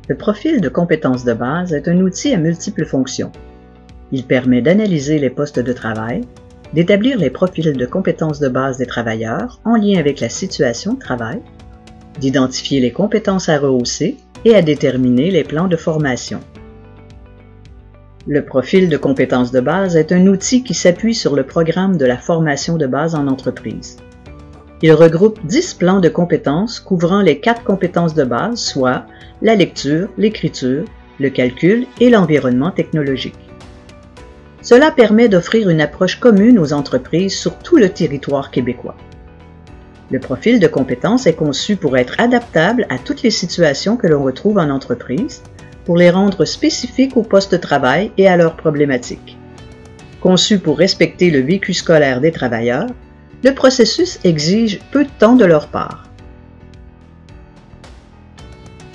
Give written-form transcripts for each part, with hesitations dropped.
Le profil de compétences de base est un outil à multiples fonctions. Il permet d'analyser les postes de travail, d'établir les profils de compétences de base des travailleurs en lien avec la situation de travail, d'identifier les compétences à rehausser et à déterminer les plans de formation. Le profil de compétences de base est un outil qui s'appuie sur le programme de la formation de base en entreprise. Il regroupe 10 plans de compétences couvrant les 4 compétences de base, soit la lecture, l'écriture, le calcul et l'environnement technologique. Cela permet d'offrir une approche commune aux entreprises sur tout le territoire québécois. Le profil de compétences est conçu pour être adaptable à toutes les situations que l'on retrouve en entreprise, pour les rendre spécifiques au poste de travail et à leurs problématiques. Conçu pour respecter le vécu scolaire des travailleurs, le processus exige peu de temps de leur part.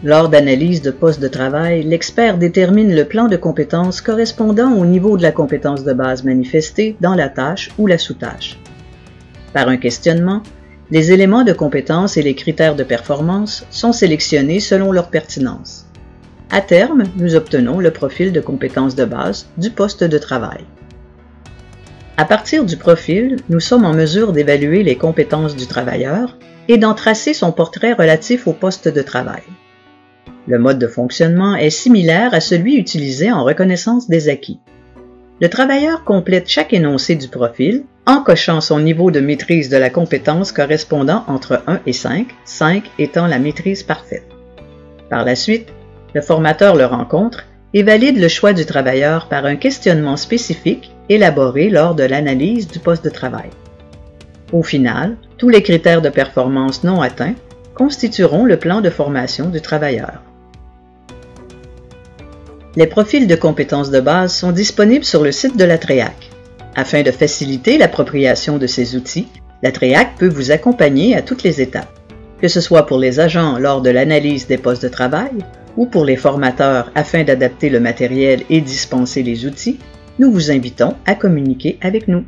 Lors d'analyse de poste de travail, l'expert détermine le plan de compétences correspondant au niveau de la compétence de base manifestée dans la tâche ou la sous-tâche. Par un questionnement, les éléments de compétence et les critères de performance sont sélectionnés selon leur pertinence. À terme, nous obtenons le profil de compétences de base du poste de travail. À partir du profil, nous sommes en mesure d'évaluer les compétences du travailleur et d'en tracer son portrait relatif au poste de travail. Le mode de fonctionnement est similaire à celui utilisé en reconnaissance des acquis. Le travailleur complète chaque énoncé du profil en cochant son niveau de maîtrise de la compétence correspondant entre 1 et 5, 5 étant la maîtrise parfaite. Par la suite, le formateur le rencontre et valide le choix du travailleur par un questionnement spécifique élaboré lors de l'analyse du poste de travail. Au final, tous les critères de performance non atteints constitueront le plan de formation du travailleur. Les profils de compétences de base sont disponibles sur le site de la TREAC. Afin de faciliter l'appropriation de ces outils, la TREAC peut vous accompagner à toutes les étapes, que ce soit pour les agents lors de l'analyse des postes de travail ou pour les formateurs afin d'adapter le matériel et dispenser les outils. Nous vous invitons à communiquer avec nous.